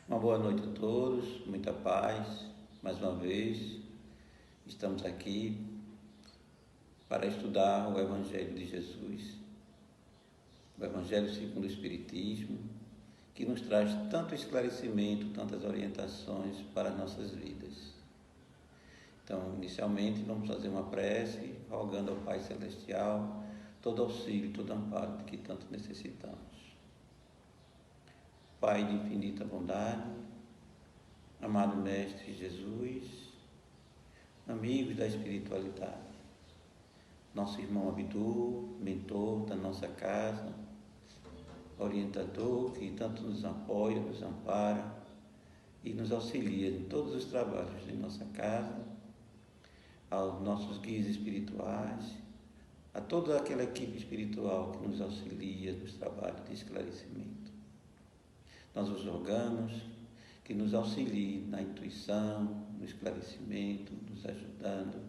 Uma boa noite a todos, muita paz. Mais uma vez, estamos aqui para estudar o Evangelho de Jesus, o Evangelho segundo o Espiritismo, que nos traz tanto esclarecimento, tantas orientações para as nossas vidas. Então, inicialmente, vamos fazer uma prece, rogando ao Pai Celestial todo auxílio, todo amparo de que tanto necessitamos. Pai de infinita bondade, amado Mestre Jesus, amigos da espiritualidade, nosso irmão Abdu, mentor da nossa casa, orientador que tanto nos apoia, nos ampara e nos auxilia em todos os trabalhos de nossa casa, aos nossos guias espirituais, a toda aquela equipe espiritual que nos auxilia nos trabalhos de esclarecimento. Nós os rogamos que nos auxilie na intuição, no esclarecimento, nos ajudando,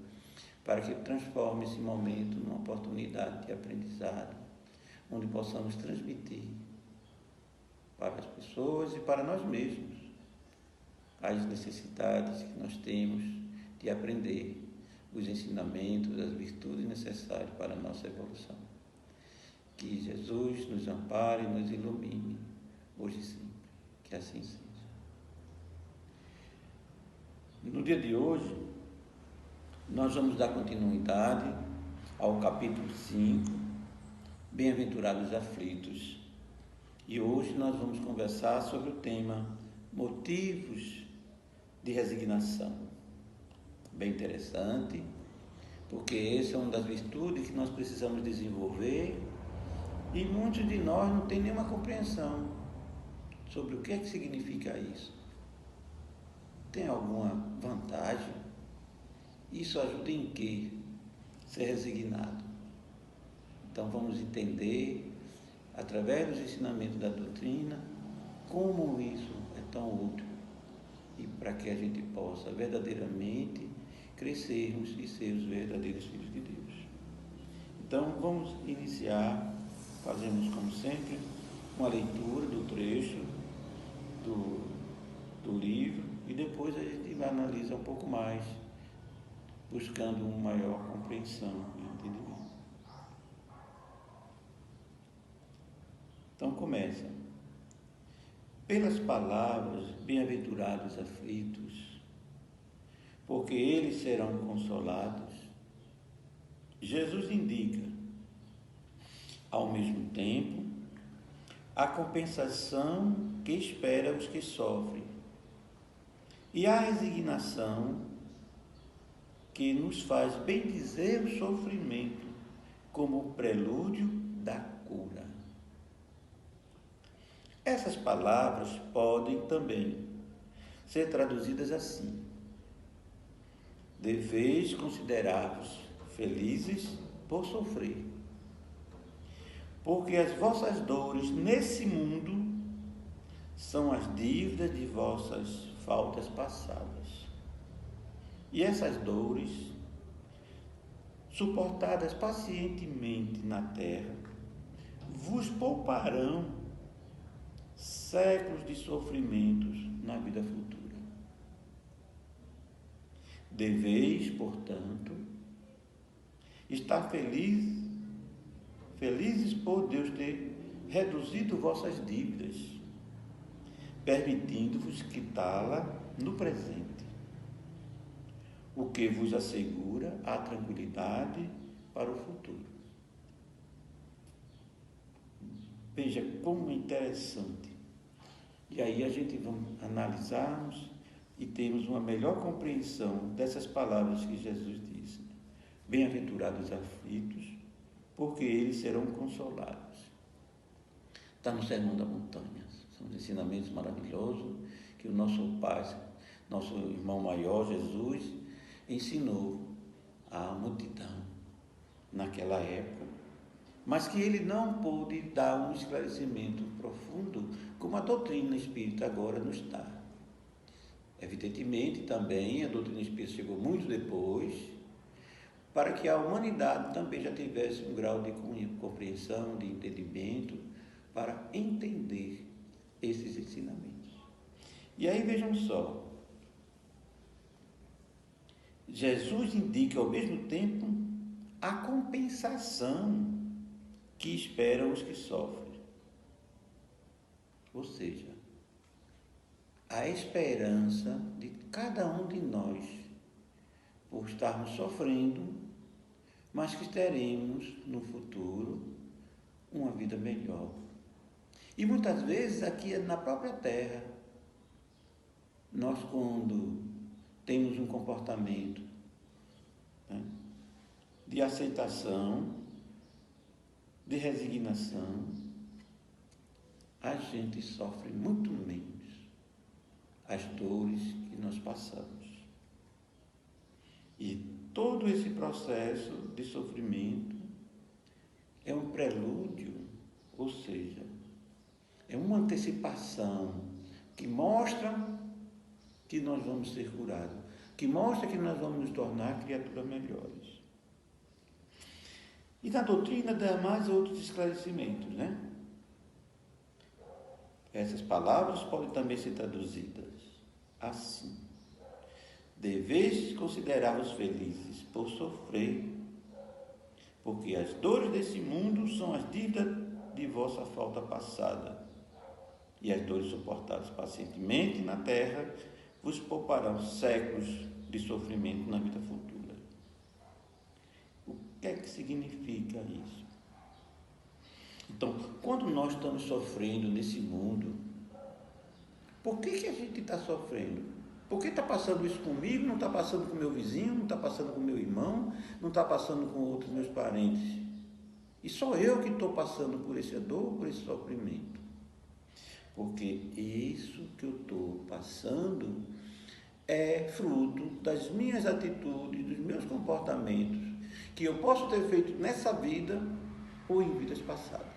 para que transforme esse momento numa oportunidade de aprendizado, onde possamos transmitir para as pessoas e para nós mesmos as necessidades que nós temos de aprender os ensinamentos, as virtudes necessárias para a nossa evolução. Que Jesus nos ampare e nos ilumine, hoje e sempre. Que assim seja. No dia de hoje, nós vamos dar continuidade ao capítulo 5, Bem-aventurados aflitos. E hoje nós vamos conversar sobre o tema motivos de resignação. Bem interessante, porque essa é uma das virtudes que nós precisamos desenvolver e muitos de nós não têm nenhuma compreensão sobre o que é que significa isso. Tem alguma vantagem? Isso ajuda em quê? Ser resignado. Então vamos entender, através dos ensinamentos da doutrina, como isso é tão útil e para que a gente possa verdadeiramente crescermos e ser os verdadeiros filhos de Deus. Então vamos iniciar, fazemos como sempre, uma leitura do trecho do livro e depois a gente analisa um pouco mais, buscando uma maior compreensão e entendimento. Então começa. Pelas palavras, bem-aventurados aflitos, porque eles serão consolados, Jesus indica, ao mesmo tempo, a compensação que espera os que sofrem e a resignação que nos faz bendizer o sofrimento como prelúdio da cura. Essas palavras podem também ser traduzidas assim: deveis considerar-vos felizes por sofrer, porque as vossas dores nesse mundo são as dívidas de vossas faltas passadas. E essas dores, suportadas pacientemente na terra, vos pouparão séculos de sofrimentos na vida futura. Deveis, portanto, estar felizes por Deus ter reduzido vossas dívidas, permitindo-vos quitá-la no presente, o que vos assegura a tranquilidade para o futuro. Veja como é interessante. E aí a gente vai analisarmos e termos uma melhor compreensão dessas palavras que Jesus disse. Bem-aventurados aflitos, porque eles serão consolados. Está no Sermão da Montanha. São ensinamentos maravilhosos que o nosso Pai, nosso irmão maior, Jesus, ensinou à multidão naquela época, mas que ele não pôde dar um esclarecimento profundo como a doutrina espírita agora nos dá. Evidentemente, também a doutrina espírita chegou muito depois, para que a humanidade também já tivesse um grau de compreensão, de entendimento, para entender esses ensinamentos. E aí vejam só, Jesus indica ao mesmo tempo a compensação que esperam os que sofrem. Ou seja, a esperança de cada um de nós por estarmos sofrendo, mas que teremos no futuro uma vida melhor. E muitas vezes aqui na própria terra, nós quando temos um comportamento, né, de aceitação, de resignação, a gente sofre muito menos as dores que nós passamos. E todo esse processo de sofrimento é um prelúdio, ou seja, é uma antecipação que mostra que nós vamos ser curados, que mostra que nós vamos nos tornar criaturas melhores. E na doutrina dá mais outros esclarecimentos, né? Essas palavras podem também ser traduzidas assim: deveis considerar-vos felizes por sofrer, porque as dores desse mundo são as dívidas de vossa falta passada, e as dores suportadas pacientemente na terra vos pouparão séculos de sofrimento na vida futura. O que é que significa isso? Então, quando nós estamos sofrendo nesse mundo, por que a gente está sofrendo? Por que está passando isso comigo, não está passando com meu vizinho, não está passando com meu irmão, não está passando com outros meus parentes? E só eu que estou passando por essa dor, por esse sofrimento. Porque isso que eu estou passando é fruto das minhas atitudes, dos meus comportamentos, que eu posso ter feito nessa vida ou em vidas passadas.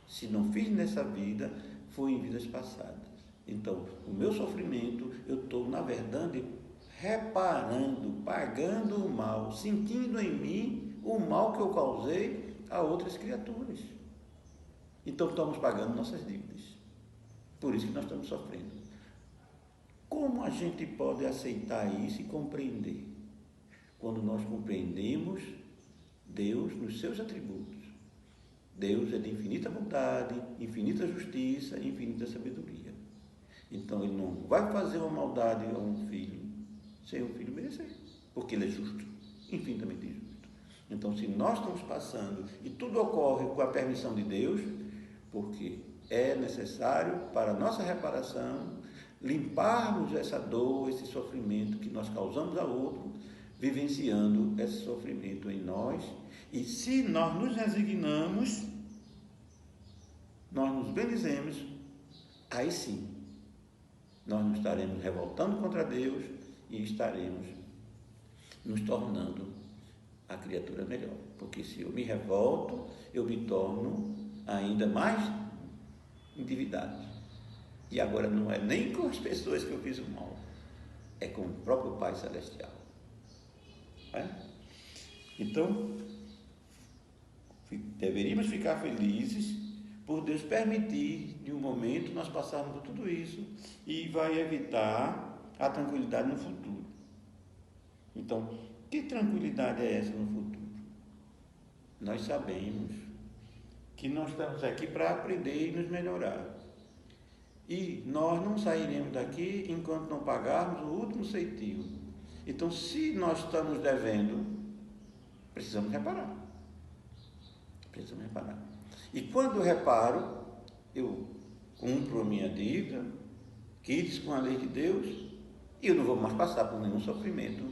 Se não fiz nessa vida, foi em vidas passadas. Então, o meu sofrimento, eu estou, na verdade, reparando, pagando o mal, sentindo em mim o mal que eu causei a outras criaturas. Então, estamos pagando nossas dívidas. Por isso que nós estamos sofrendo. Como a gente pode aceitar isso e compreender? Quando nós compreendemos Deus nos seus atributos. Deus é de infinita bondade, infinita justiça e infinita sabedoria. Então, Ele não vai fazer uma maldade a um filho sem o filho merecer, porque Ele é justo, infinitamente justo. Então, se nós estamos passando, e tudo ocorre com a permissão de Deus, porque é necessário, para a nossa reparação, limparmos essa dor, esse sofrimento que nós causamos a outro, vivenciando esse sofrimento em nós. E se nós nos resignamos, nós nos bendizemos, aí sim, nós nos estaremos revoltando contra Deus e estaremos nos tornando a criatura melhor. Porque se eu me revolto, eu me torno ainda mais endividado. E agora não é nem com as pessoas que eu fiz o mal, é com o próprio Pai Celestial. É? Então, deveríamos ficar felizes por Deus permitir, de um momento, nós passarmos por tudo isso e vai evitar a tranquilidade no futuro. Então, que tranquilidade é essa no futuro? Nós sabemos que nós estamos aqui para aprender e nos melhorar. E nós não sairemos daqui enquanto não pagarmos o último ceitil. Então, se nós estamos devendo, precisamos reparar. Precisamos reparar. E quando eu reparo, eu cumpro a minha dívida, quites com a lei de Deus, e eu não vou mais passar por nenhum sofrimento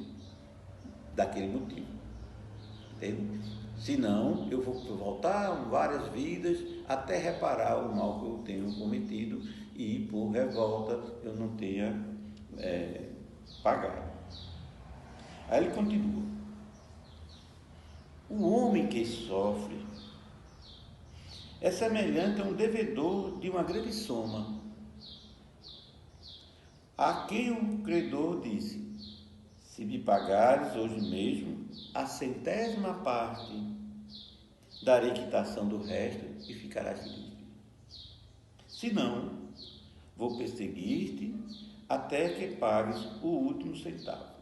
daquele motivo. Entende? Senão, eu vou voltar várias vidas até reparar o mal que eu tenho cometido e, por revolta, eu não tenha pagado. Aí ele continua: o homem que sofre é semelhante a um devedor de uma grande soma, a quem o credor disse: se me pagares hoje mesmo a 100ª parte, darei quitação do resto e ficarás livre. Se não, Vou perseguir-te até que pagues o último centavo.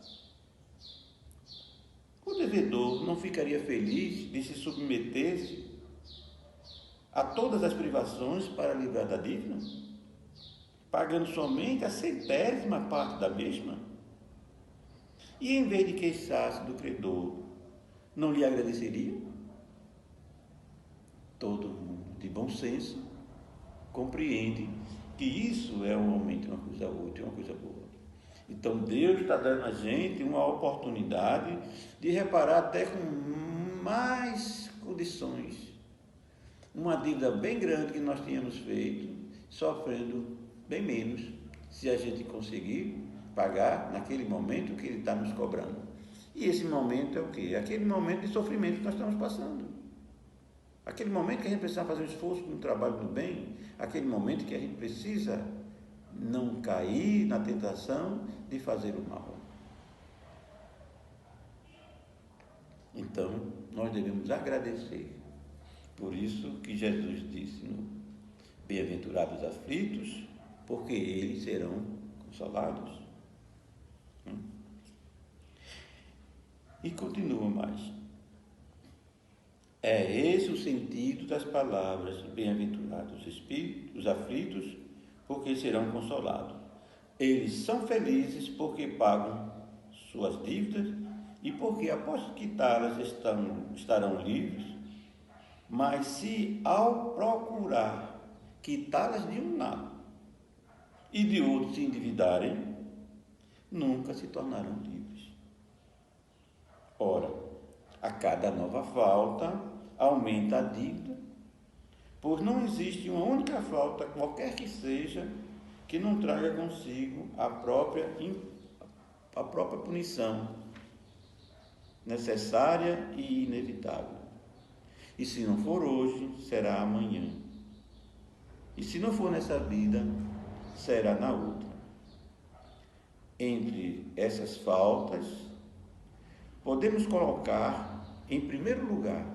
O devedor não ficaria feliz de se submeter-se a todas as privações para livrar da dívida, pagando somente a 100ª parte da mesma? E em vez de queixar-se do credor, não lhe agradeceria? Todo mundo de bom senso compreende que isso é realmente uma coisa útil, uma coisa boa. Então Deus está dando a gente uma oportunidade de reparar até com mais condições uma dívida bem grande que nós tínhamos feito, sofrendo bem menos, se a gente conseguir pagar naquele momento que Ele está nos cobrando. E esse momento é o quê? Aquele momento de sofrimento que nós estamos passando. Aquele momento que a gente precisa fazer um esforço no trabalho do bem, aquele momento que a gente precisa não cair na tentação de fazer o mal. Então, nós devemos agradecer. Por isso que Jesus disse no Bem-aventurados os aflitos, porque eles serão consolados. E continua mais. É esse o sentido das palavras bem-aventurados os aflitos, porque serão consolados. Eles são felizes porque pagam suas dívidas e porque, após quitá-las, estarão livres. Mas se ao procurar quitá-las de um lado e de outro se endividarem, nunca se tornarão livres. Ora, a cada nova falta aumenta a dívida, pois não existe uma única falta, qualquer que seja, que não traga consigo a própria punição necessária e inevitável. E se não for hoje, será amanhã. E se não for nessa vida, será na outra. Entre essas faltas, podemos colocar, em primeiro lugar,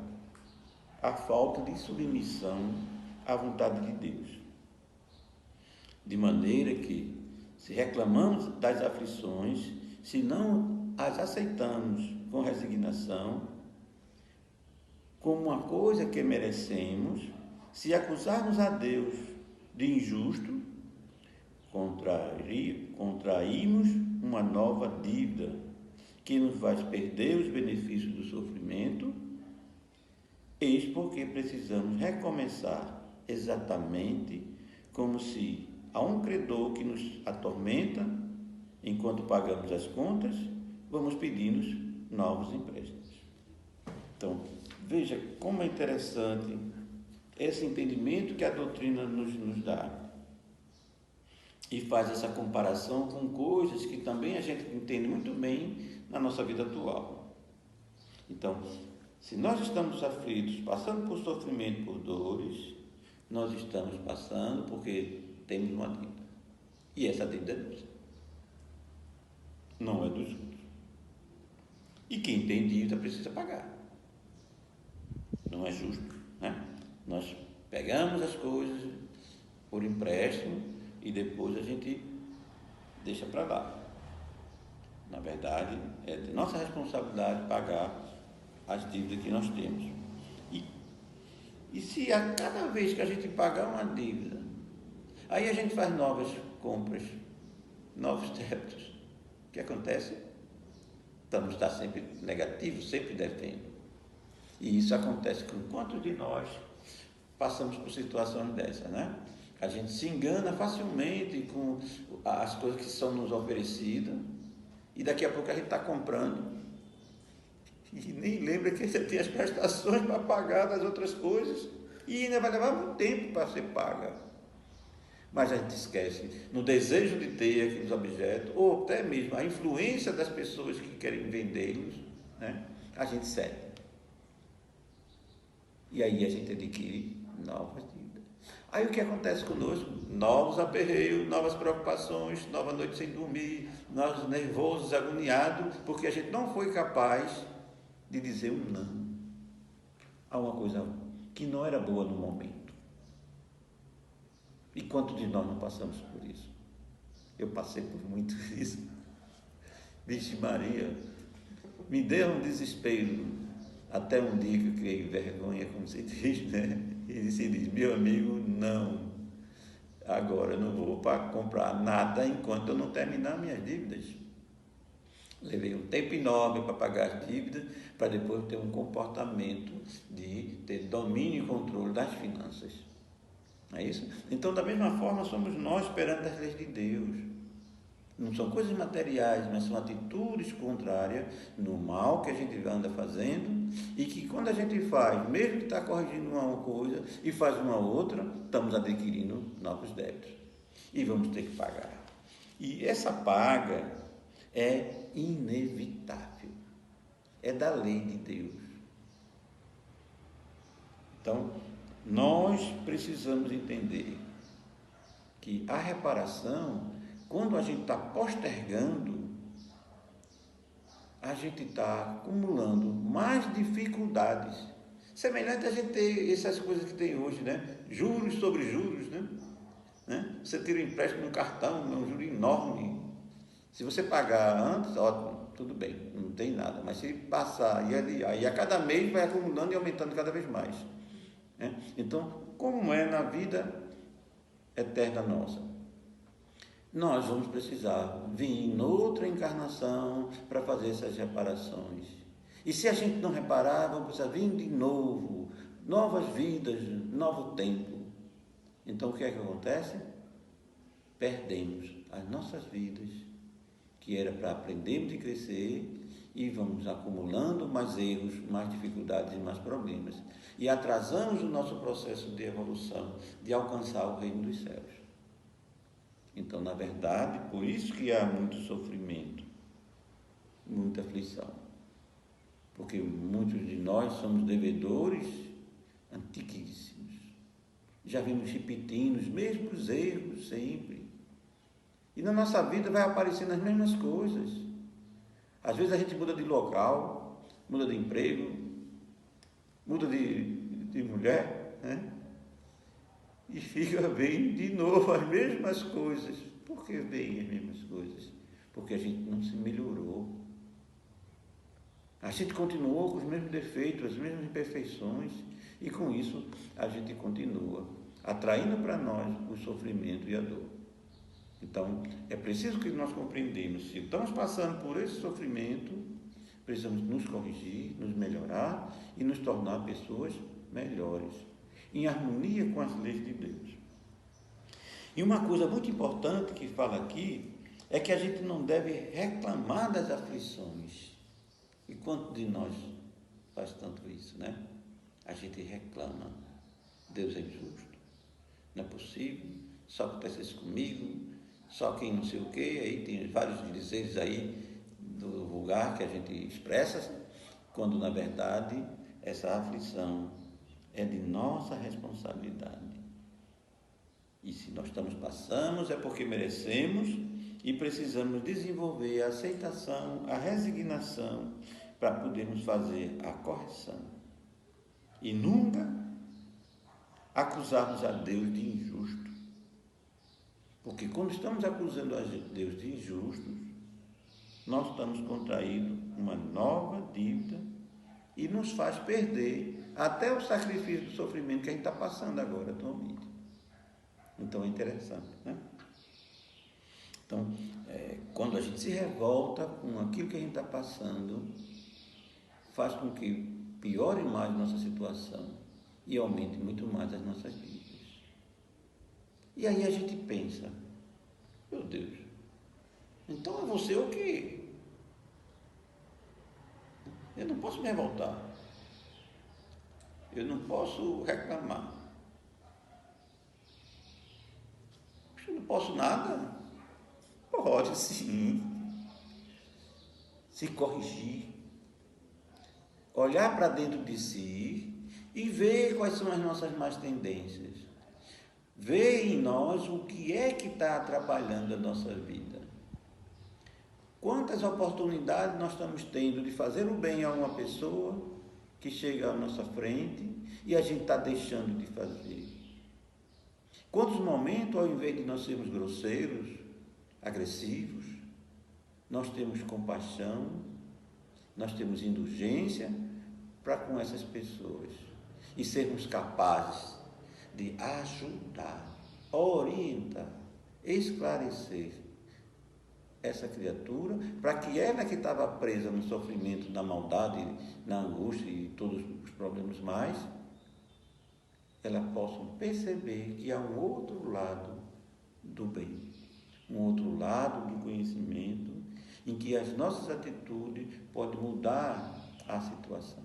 a falta de submissão à vontade de Deus. De maneira que, se reclamamos das aflições, se não as aceitamos com resignação, como uma coisa que merecemos, se acusarmos a Deus de injusto, contraímos uma nova dívida que nos faz perder os benefícios do sofrimento. Eis porque precisamos recomeçar exatamente como se a um credor que nos atormenta, enquanto pagamos as contas, vamos pedindo novos empréstimos. Então, veja como é interessante esse entendimento que a doutrina nos dá e faz essa comparação com coisas que também a gente entende muito bem na nossa vida atual. Então, se nós estamos aflitos, passando por sofrimento, por dores, nós estamos passando porque temos uma dívida. E essa dívida é nossa, não é dos outros. E quem tem dívida precisa pagar. Não é justo, né? Nós pegamos as coisas por empréstimo e depois a gente deixa para lá. Na verdade, é de nossa responsabilidade pagar as dívidas que nós temos. E se a cada vez que a gente pagar uma dívida, aí a gente faz novas compras, novos débitos, o que acontece? Estamos estar sempre negativos, sempre devendo. E isso acontece com quantos de nós passamos por situações dessas, né? A gente se engana facilmente com as coisas que são nos oferecidas e daqui a pouco a gente está comprando e nem lembra que ainda tem as prestações para pagar das outras coisas e ainda vai levar muito tempo para ser paga. Mas a gente esquece, no desejo de ter aqueles objetos, ou até mesmo a influência das pessoas que querem vendê-los, né? A gente cede. E aí a gente adquire novas dívidas. Aí o que acontece conosco? Novos aperreios, novas preocupações, nova noite sem dormir, nós nervosos, agoniados, porque a gente não foi capaz de dizer um não a uma coisa que não era boa no momento. E quantos de nós não passamos por isso? Eu passei por muito isso. Vixe Maria, me deu um desespero, até um dia que eu criei vergonha, como se diz, né? E se diz, meu amigo, não, agora eu não vou para comprar nada enquanto eu não terminar minhas dívidas. Levei um tempo enorme para pagar as dívidas, para depois ter um comportamento de ter domínio e controle das finanças. Não é isso? Então, da mesma forma, somos nós perante as leis de Deus. Não são coisas materiais, mas são atitudes contrárias no mal que a gente anda fazendo, e que quando a gente faz, mesmo que está corrigindo uma coisa e faz uma outra, estamos adquirindo novos débitos e vamos ter que pagar. E essa paga é inevitável, é da lei de Deus. Então, nós precisamos entender que a reparação, quando a gente está postergando, a gente está acumulando mais dificuldades. Semelhante a gente ter essas coisas que tem hoje, né? Juros sobre juros, né? Você tira um empréstimo no cartão, é um juro enorme. Se você pagar antes, ótimo, tudo bem, não tem nada. Mas se passar e a cada mês vai acumulando e aumentando cada vez mais. Né? Então, como é na vida eterna nossa? Nós vamos precisar vir noutra encarnação para fazer essas reparações. E se a gente não reparar, vamos precisar vir de novo, novas vidas, novo tempo. Então, o que é que acontece? Perdemos as nossas vidas, que era para aprendermos e crescer, e vamos acumulando mais erros, mais dificuldades e mais problemas. E atrasamos o nosso processo de evolução, de alcançar o reino dos céus. Então, na verdade, por isso que há muito sofrimento, muita aflição. Porque muitos de nós somos devedores antiquíssimos. Já vimos repetindo os mesmos erros sempre. E na nossa vida vai aparecendo as mesmas coisas. Às vezes a gente muda de local, muda de emprego, muda de mulher, né? E fica bem de novo as mesmas coisas. Por que vem as mesmas coisas? Porque a gente não se melhorou. A gente continuou com os mesmos defeitos, as mesmas imperfeições, e com isso a gente continua atraindo para nós o sofrimento e a dor. Então, é preciso que nós compreendamos, se estamos passando por esse sofrimento, precisamos nos corrigir, nos melhorar e nos tornar pessoas melhores, em harmonia com as leis de Deus. E uma coisa muito importante que fala aqui é que a gente não deve reclamar das aflições. E quanto de nós faz tanto isso, né? A gente reclama, Deus é injusto, não é possível, só acontece isso comigo, só quem não sei o quê, aí tem vários dizeres aí do vulgar que a gente expressa, quando na verdade essa aflição é de nossa responsabilidade. E se nós passamos é porque merecemos e precisamos desenvolver a aceitação, a resignação para podermos fazer a correção. E nunca acusarmos a Deus de injusto. Porque quando estamos acusando a Deus de injusto, nós estamos contraindo uma nova dívida e nos faz perder até o sacrifício do sofrimento que a gente está passando agora atualmente. Então é interessante, né? Então, quando a gente se revolta com aquilo que a gente está passando, faz com que piore mais nossa situação e aumente muito mais as nossas dívidas. E aí a gente pensa, meu Deus, então é você o quê? Eu não posso me revoltar. Eu não posso reclamar. Eu não posso nada? Pode sim. Se corrigir. Olhar para dentro de si e ver quais são as nossas más tendências. Ver em nós o que é que está atrapalhando a nossa vida. Quantas oportunidades nós estamos tendo de fazer o bem a uma pessoa que chega à nossa frente e a gente está deixando de fazer. Quantos momentos, ao invés de nós sermos grosseiros, agressivos, nós temos compaixão, nós temos indulgência para com essas pessoas e sermos capazes de ajudar, orientar, esclarecer essa criatura, para que ela que estava presa no sofrimento, na maldade, na angústia e todos os problemas mais, ela possa perceber que há um outro lado do bem, um outro lado do conhecimento, em que as nossas atitudes podem mudar a situação,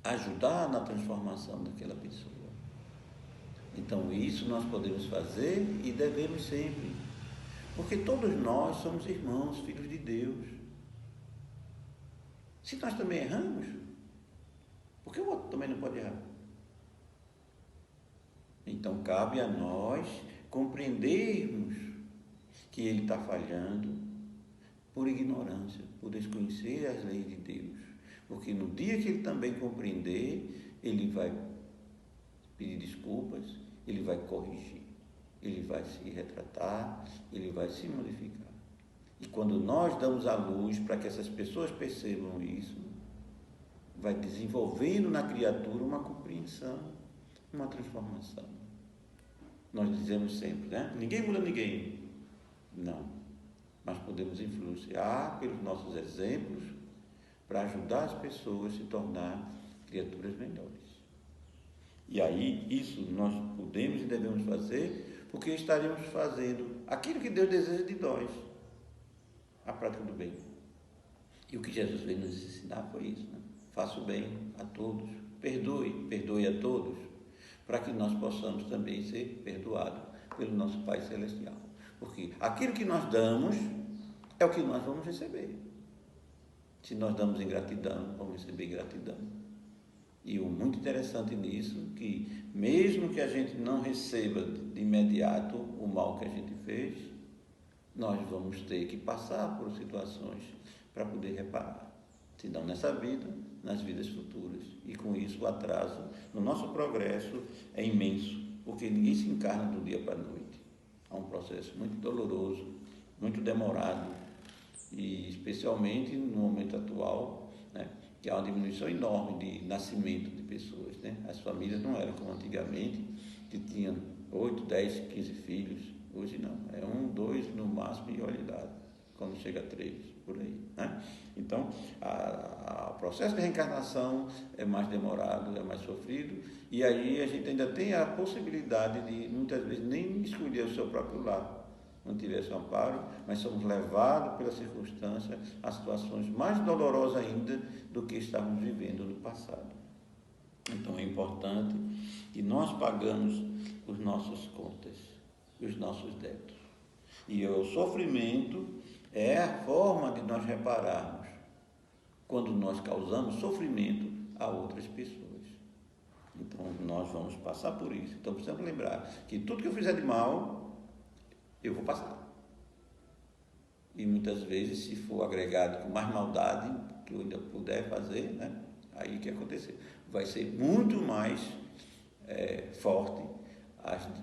ajudar na transformação daquela pessoa. Então isso nós podemos fazer e devemos sempre, porque todos nós somos irmãos, filhos de Deus. Se nós também erramos, por que o outro também não pode errar? Então cabe a nós compreendermos que ele está falhando por ignorância, por desconhecer as leis de Deus. Porque no dia que ele também compreender, ele vai pedir desculpas, ele vai corrigir, ele vai se retratar, ele vai se modificar. E quando nós damos a luz para que essas pessoas percebam isso, vai desenvolvendo na criatura uma compreensão, uma transformação. Nós dizemos sempre, né? Ninguém muda ninguém. Não. Mas podemos influenciar pelos nossos exemplos para ajudar as pessoas a se tornar criaturas melhores. E aí, isso nós podemos e devemos fazer, porque estaremos fazendo aquilo que Deus deseja de nós, a prática do bem. E o que Jesus veio nos ensinar foi isso, né? Faça o bem a todos, perdoe a todos, para que nós possamos também ser perdoados pelo nosso Pai Celestial. Porque aquilo que nós damos é o que nós vamos receber. Se nós damos ingratidão, vamos receber gratidão. E o muito interessante nisso, que mesmo que a gente não receba de imediato o mal que a gente fez, nós vamos ter que passar por situações para poder reparar. Se não nessa vida, nas vidas futuras. E com isso o atraso no nosso progresso é imenso, porque ninguém se encarna do dia para a noite. É um processo muito doloroso, muito demorado, e especialmente no momento atual, né, que há uma diminuição enorme de nascimento de pessoas, né? As famílias não eram como antigamente, que tinham 8, 10, 15 filhos. Hoje não, é 1, 2 no máximo e olha lá, quando chega a 3, por aí, né? Então, o processo de reencarnação é mais demorado, é mais sofrido, e aí a gente ainda tem a possibilidade de, muitas vezes, nem escolher o seu próprio lar, não tiver esse amparo, mas somos levados pela circunstância a situações mais dolorosas ainda do que estávamos vivendo no passado. Então é importante que nós pagamos as nossas contas, os nossos débitos. E o sofrimento é a forma de nós repararmos quando nós causamos sofrimento a outras pessoas. Então nós vamos passar por isso. Então precisamos lembrar que tudo que eu fizer de mal, eu vou passar. E muitas vezes, se for agregado com mais maldade, que eu ainda puder fazer, né? Aí o que acontecer? Vai ser muito mais forte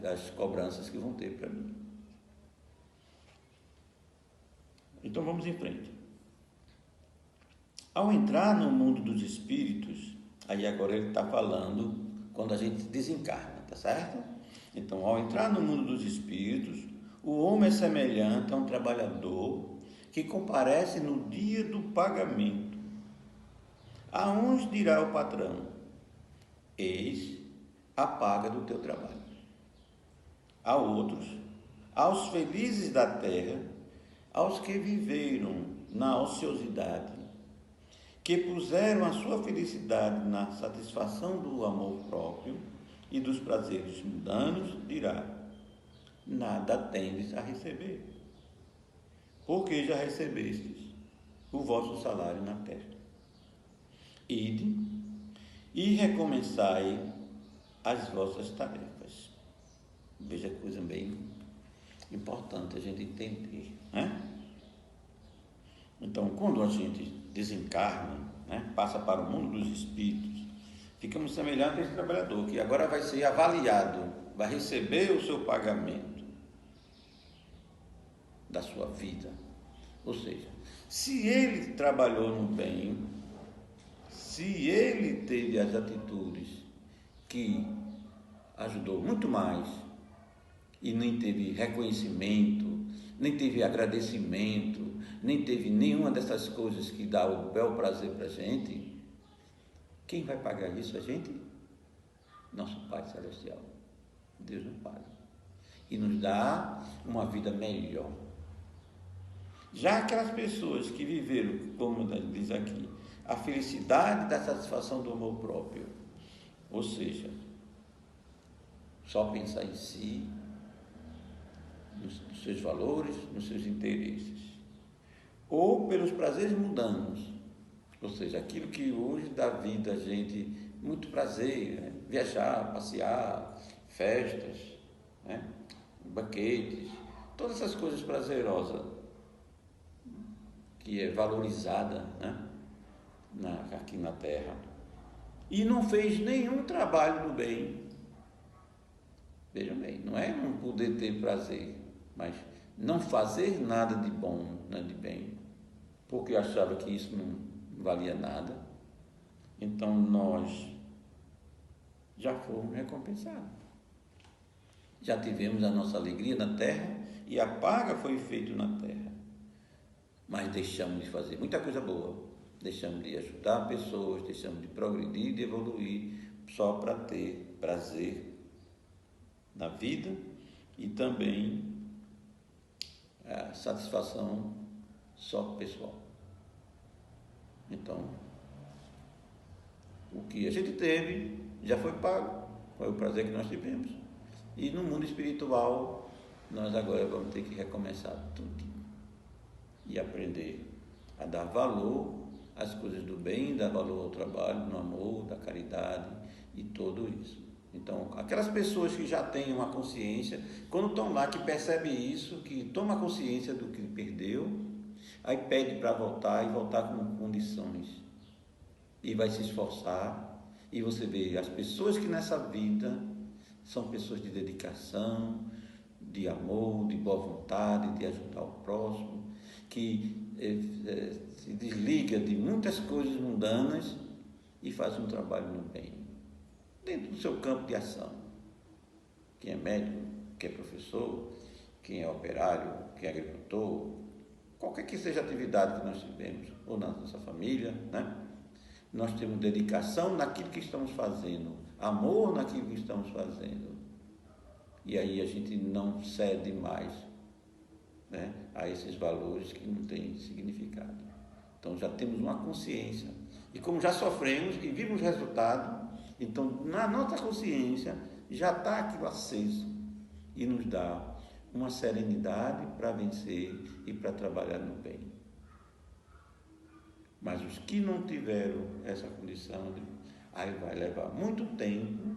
as cobranças que vão ter para mim. Então vamos em frente. Ao entrar no mundo dos espíritos, aí agora ele está falando quando a gente desencarna, tá certo? Então, ao entrar no mundo dos espíritos, o homem é semelhante a um trabalhador que comparece no dia do pagamento. A uns dirá o patrão: eis a paga do teu trabalho. A outros, aos felizes da terra, aos que viveram na ociosidade, que puseram a sua felicidade na satisfação do amor próprio e dos prazeres mundanos, dirá: nada tendes a receber, porque já recebestes o vosso salário na terra. Ide e recomeçai as vossas tarefas. Veja que coisa bem importante a gente entender, né? Então, quando a gente desencarna, né, passa para o mundo dos espíritos, ficamos semelhantes a esse trabalhador que agora vai ser avaliado vai receber o seu pagamento da sua vida. Ou seja, se ele trabalhou no bem, se ele teve as atitudes que ajudou muito mais e nem teve reconhecimento, nem teve agradecimento, nem teve nenhuma dessas coisas que dá o bel prazer para a gente, quem vai pagar isso? A gente? Nosso Pai Celestial. Deus nos paga e nos dá uma vida melhor. Já aquelas pessoas que viveram, como diz aqui, a felicidade da satisfação do amor próprio, ou seja, só pensar em si, nos seus valores, nos seus interesses, ou pelos prazeres mundanos, ou seja, aquilo que hoje dá vida a gente muito prazer, né? Viajar, passear, festas, né? Banquetes, todas essas coisas prazerosas que é valorizada, né? Aqui na Terra, e não fez nenhum trabalho no bem. Vejam bem, não é não poder ter prazer, mas não fazer nada de bom, né, de bem, porque achava que isso não valia nada. Então nós já fomos recompensados, já tivemos a nossa alegria na terra e a paga foi feita na terra, mas deixamos de fazer muita coisa boa, deixamos de ajudar pessoas, deixamos de progredir, de evoluir, só para ter prazer na vida e também a satisfação só pessoal. Então, o que a gente teve já foi pago, foi o prazer que nós tivemos. E no mundo espiritual, nós agora vamos ter que recomeçar tudo e aprender a dar valor às coisas do bem, dar valor ao trabalho, no amor, da caridade e tudo isso. Então, aquelas pessoas que já têm uma consciência, quando estão lá, que percebem isso, que toma consciência do que perdeu, aí pede para voltar e voltar com condições. E vai se esforçar, e você vê as pessoas que nessa vida são pessoas de dedicação, de amor, de boa vontade, de ajudar o próximo, que se desliga de muitas coisas mundanas e faz um trabalho no bem, dentro do seu campo de ação. Quem é médico, quem é professor, quem é operário, quem é agricultor, qualquer que seja a atividade que nós tivemos, ou na nossa família, né? Nós temos dedicação naquilo que estamos fazendo, amor naquilo que estamos fazendo. E aí a gente não cede mais, né, a esses valores que não têm significado. Então já temos uma consciência. E como já sofremos e vimos o resultado, então na nossa consciência já está aquilo aceso e nos dá uma serenidade para vencer e para trabalhar no bem. Mas os que não tiveram essa condição, aí vai levar muito tempo,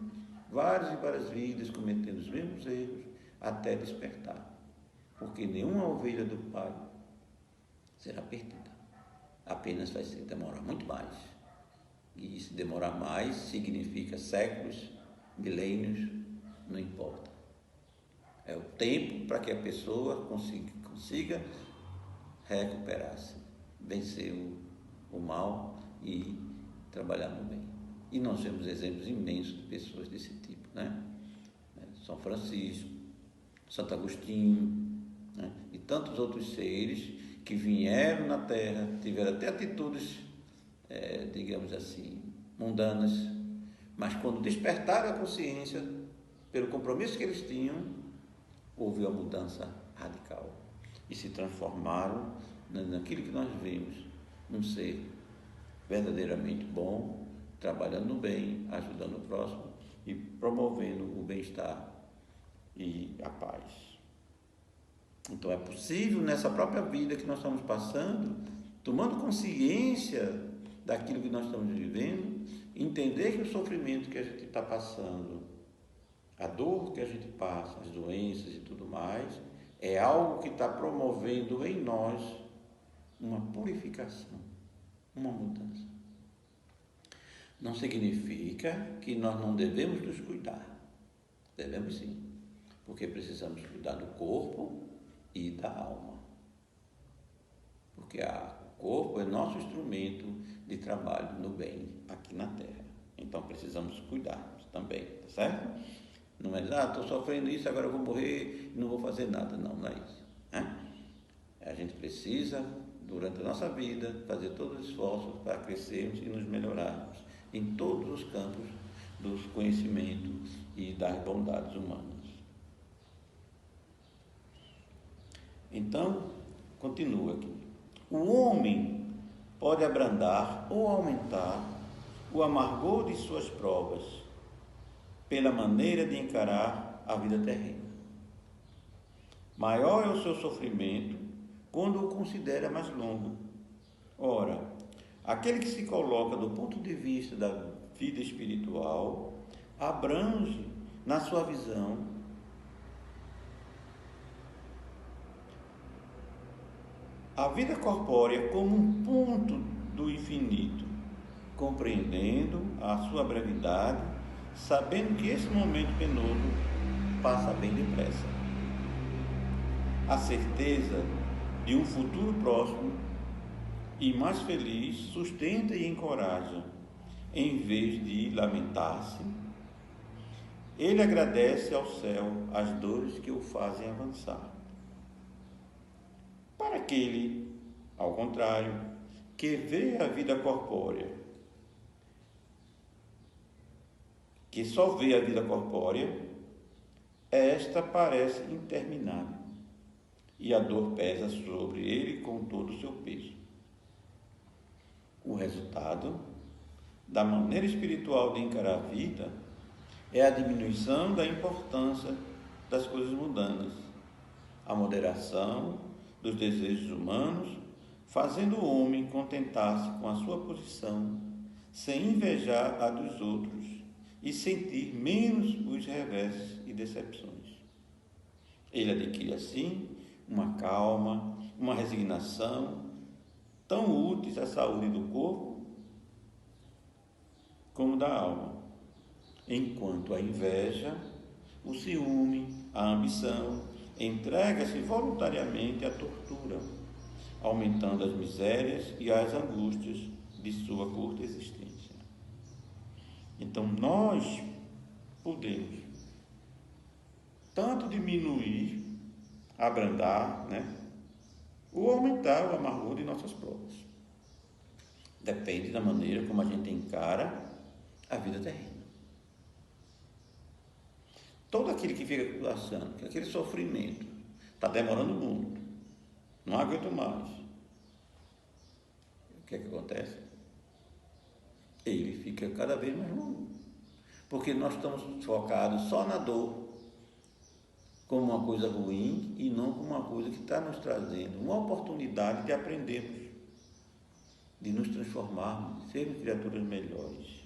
várias e várias vidas cometendo os mesmos erros, até despertar. Porque nenhuma ovelha do Pai será perdida. Apenas vai demorar muito mais. E se demorar mais, significa séculos, milênios, não importa. É o tempo para que a pessoa consiga recuperar-se, vencer o mal e trabalhar no bem. E nós temos exemplos imensos de pessoas desse tipo, né? São Francisco, Santo Agostinho, né? E tantos outros seres que vieram na Terra, tiveram até atitudes, digamos assim, mundanas, mas quando despertaram a consciência, pelo compromisso que eles tinham, houve uma mudança radical e se transformaram naquilo que nós vimos, um ser verdadeiramente bom, trabalhando no bem, ajudando o próximo e promovendo o bem-estar e a paz. Então é possível nessa própria vida que nós estamos passando, tomando consciência daquilo que nós estamos vivendo, entender que o sofrimento que a gente está passando, a dor que a gente passa, as doenças e tudo mais, é algo que está promovendo em nós uma purificação, uma mudança. Não significa que nós não devemos nos cuidar. Devemos sim, porque precisamos cuidar do corpo e da alma. Porque o corpo é nosso instrumento de trabalho no bem aqui na Terra. Então precisamos cuidar também, tá certo? Não é, estou sofrendo isso, agora eu vou morrer e não vou fazer nada. Não, não é isso. Né? A gente precisa, durante a nossa vida, fazer todos os esforços para crescermos e nos melhorarmos em todos os campos dos conhecimentos e das bondades humanas. Então, continua aqui. O homem pode abrandar ou aumentar o amargor de suas provas pela maneira de encarar a vida terrena. Maior é o seu sofrimento quando o considera mais longo. Ora, aquele que se coloca do ponto de vista da vida espiritual abrange na sua visão a vida corpórea como um ponto do infinito, compreendendo a sua brevidade, sabendo que esse momento penoso passa bem depressa. A certeza de um futuro próximo e mais feliz sustenta e encoraja, em vez de lamentar-se. Ele agradece ao céu as dores que o fazem avançar. Para aquele, ao contrário, que vê a vida corpórea, que só vê a vida corpórea, esta parece interminável, e a dor pesa sobre ele com todo o seu peso. O resultado da maneira espiritual de encarar a vida é a diminuição da importância das coisas mundanas, a moderação dos desejos humanos, fazendo o homem contentar-se com a sua posição, sem invejar a dos outros e sentir menos os reversos e decepções. Ele adquire assim uma calma, uma resignação, tão úteis à saúde do corpo como da alma, enquanto a inveja, o ciúme, a ambição, entrega-se voluntariamente à tortura, aumentando as misérias e as angústias de sua curta existência. Então nós podemos tanto diminuir, abrandar, ou aumentar o amargor de nossas provas. Depende da maneira como a gente encara a vida terrena. Todo aquele que fica achando que aquele sofrimento está demorando muito, não aguento mais, o que é que acontece? Ele fica cada vez mais longo, porque nós estamos focados só na dor, como uma coisa ruim e não como uma coisa que está nos trazendo uma oportunidade de aprendermos, de nos transformarmos, de sermos criaturas melhores.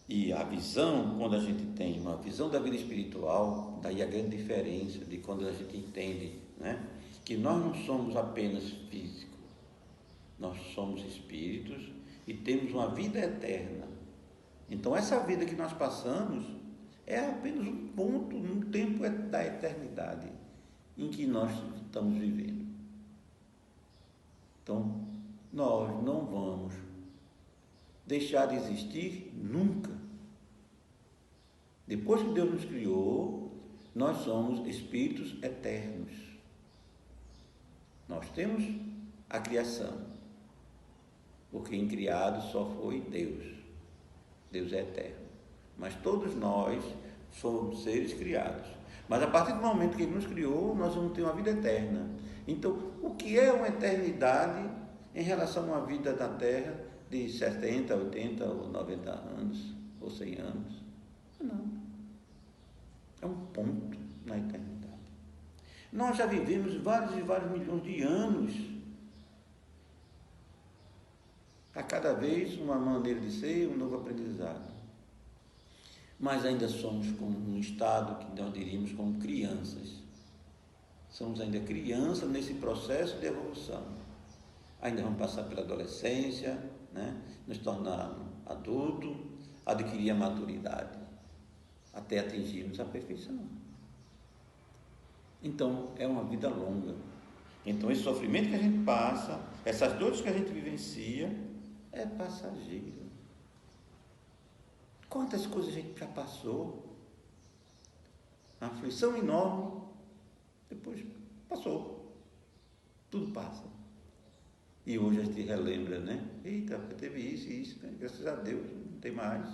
E a visão, quando a gente tem uma visão da vida espiritual, daí a grande diferença de quando a gente entende, que nós não somos apenas físicos, nós somos espíritos e temos uma vida eterna. Então essa vida que nós passamos é apenas um ponto no tempo da eternidade em que nós estamos vivendo. Então nós não vamos deixar de existir nunca. Depois que Deus nos criou, nós somos espíritos eternos. Nós temos a criação, porque em criado só foi Deus. Deus é eterno. Mas todos nós somos seres criados. Mas a partir do momento que Ele nos criou, nós vamos ter uma vida eterna. Então, o que é uma eternidade em relação a uma vida na Terra de 70, 80 ou 90 anos, ou 100 anos? Não. É um ponto na eternidade. Nós já vivemos vários e vários milhões de anos. A cada vez uma maneira de ser, um novo aprendizado. Mas ainda somos como um estado que nós diríamos como crianças. Somos ainda crianças nesse processo de evolução. Ainda vamos passar pela adolescência, nos tornar adulto, adquirir a maturidade, até atingirmos a perfeição. Então, é uma vida longa. Então, esse sofrimento que a gente passa, essas dores que a gente vivencia, é passageiro. Quantas coisas a gente já passou? Uma aflição enorme, depois passou. Tudo passa. E hoje a gente relembra, né? Eita, teve isso e isso, né? Graças a Deus, não tem mais.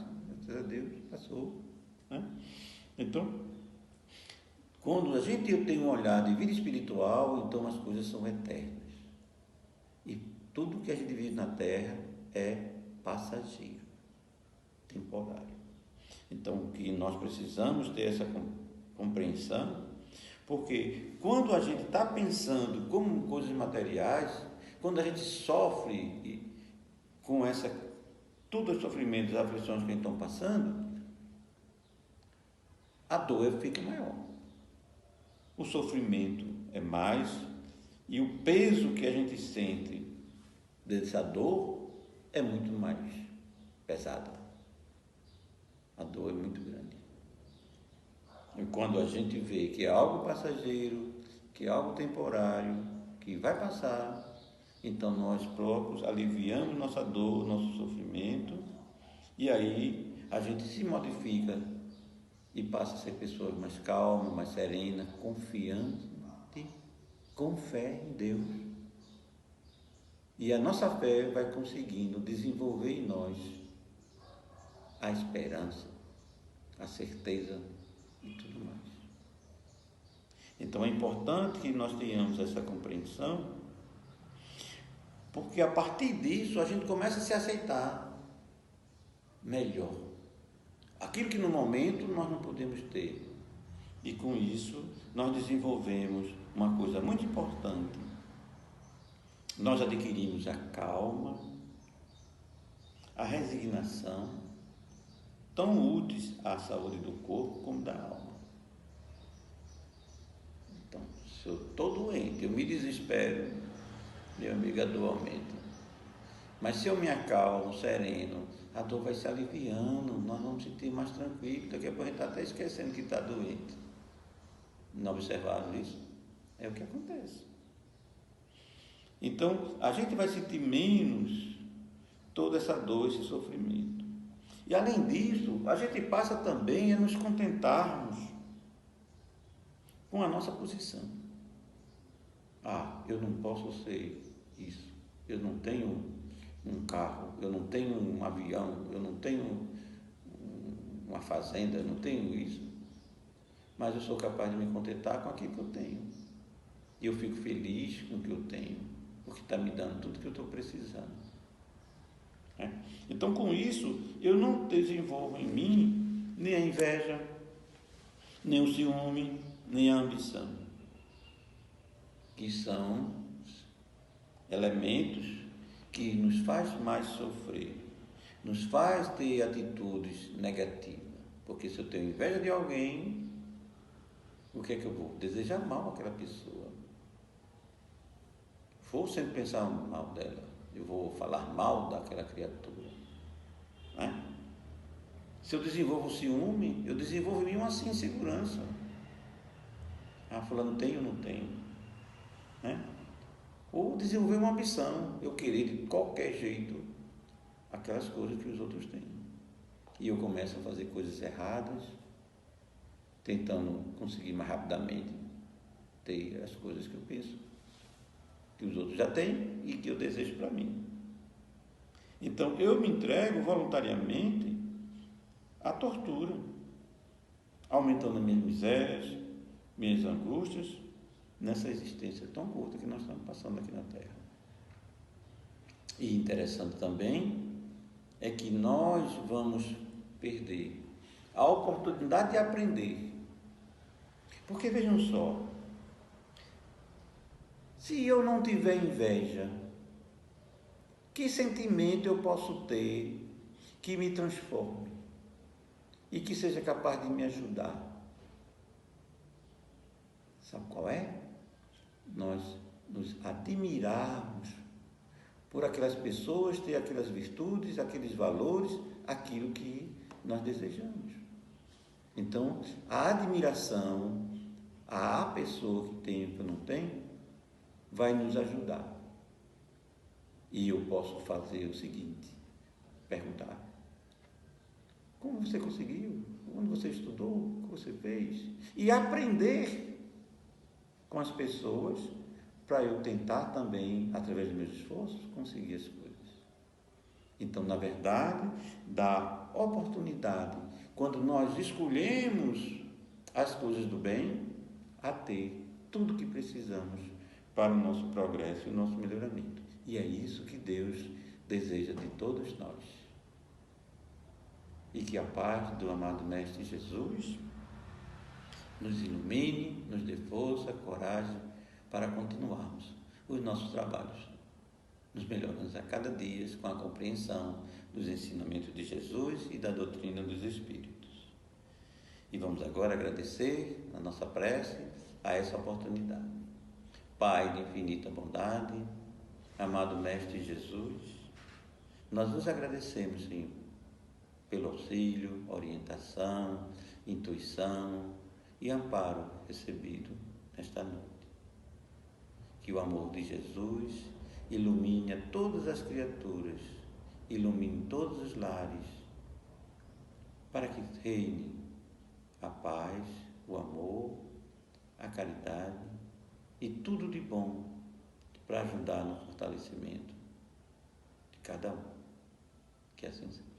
Graças a Deus, passou. Né? Então, quando a gente tem um olhar de vida espiritual, então as coisas são eternas. E tudo que a gente vive na Terra é passageiro, temporário. Então, o que nós precisamos ter essa compreensão, porque quando a gente está pensando como coisas materiais, quando a gente sofre com todos os sofrimentos, as aflições que estão passando, a dor fica maior. O sofrimento é mais, e o peso que a gente sente dessa dor é muito mais pesado. A dor é muito grande. E quando a gente vê que é algo passageiro, que é algo temporário, que vai passar, então nós próprios aliviamos nossa dor, nosso sofrimento, e aí a gente se modifica e passa a ser pessoas mais calmas, mais serenas, confiantes, com fé em Deus. E a nossa fé vai conseguindo desenvolver em nós a esperança, a certeza e tudo mais. Então é importante que nós tenhamos essa compreensão, porque a partir disso a gente começa a se aceitar melhor. Aquilo que no momento nós não podemos ter. E com isso nós desenvolvemos uma coisa muito importante. Nós adquirimos a calma, a resignação, tão úteis à saúde do corpo como da alma. Então, se eu estou doente, eu me desespero, meu amigo, a dor aumenta. Mas se eu me acalmo, sereno, a dor vai se aliviando, nós vamos sentir mais tranquilo. Daqui a pouco a gente está até esquecendo que está doente. Não observaram isso? É o que acontece. Então, a gente vai sentir menos toda essa dor, esse sofrimento. E além disso, a gente passa também a nos contentarmos com a nossa posição. Eu não posso ser isso. Eu não tenho um carro, eu não tenho um avião, eu não tenho uma fazenda, eu não tenho isso. Mas eu sou capaz de me contentar com aquilo que eu tenho. E eu fico feliz com o que eu tenho, porque está me dando tudo que eu estou precisando. Então, com isso, eu não desenvolvo em mim nem a inveja, nem o ciúme, nem a ambição, que são elementos que nos faz mais sofrer, nos faz ter atitudes negativas. Porque se eu tenho inveja de alguém, o que é que eu vou? Desejar mal àquela pessoa. Vou sempre pensar mal dela. Eu vou falar mal daquela criatura. Se eu desenvolvo ciúme, eu desenvolvo em mim uma insegurança. Fulano tem ou não tem? Ou desenvolver uma ambição, eu querer de qualquer jeito aquelas coisas que os outros têm. E eu começo a fazer coisas erradas, tentando conseguir mais rapidamente ter as coisas que eu penso, que os outros já têm e que eu desejo para mim. Então, eu me entrego voluntariamente à tortura, aumentando minhas misérias, minhas angústias, nessa existência tão curta que nós estamos passando aqui na Terra. E interessante também é que nós vamos perder a oportunidade de aprender. Porque vejam só, se eu não tiver inveja, que sentimento eu posso ter que me transforme e que seja capaz de me ajudar? Sabe qual é? Nós nos admirarmos por aquelas pessoas, ter aquelas virtudes, aqueles valores, aquilo que nós desejamos. Então, a admiração à pessoa que tem o que eu não tenho vai nos ajudar. E eu posso fazer o seguinte, perguntar: como você conseguiu? Onde você estudou? O que você fez? E aprender com as pessoas para eu tentar também, através dos meus esforços, conseguir as coisas. Então, na verdade, dá oportunidade, quando nós escolhemos as coisas do bem, a ter tudo o que precisamos para o nosso progresso e o nosso melhoramento. E é isso que Deus deseja de todos nós. E que a paz do amado Mestre Jesus nos ilumine, nos dê força, coragem para continuarmos os nossos trabalhos, nos melhorando a cada dia com a compreensão dos ensinamentos de Jesus e da doutrina dos Espíritos. E vamos agora agradecer na nossa prece a essa oportunidade. Pai de infinita bondade, amado Mestre Jesus, nós nos agradecemos, Senhor, pelo auxílio, orientação, intuição e amparo recebido nesta noite. Que o amor de Jesus ilumine a todas as criaturas, ilumine todos os lares, para que reine a paz, o amor, a caridade e tudo de bom para ajudar no fortalecimento de cada um. Que assim seja.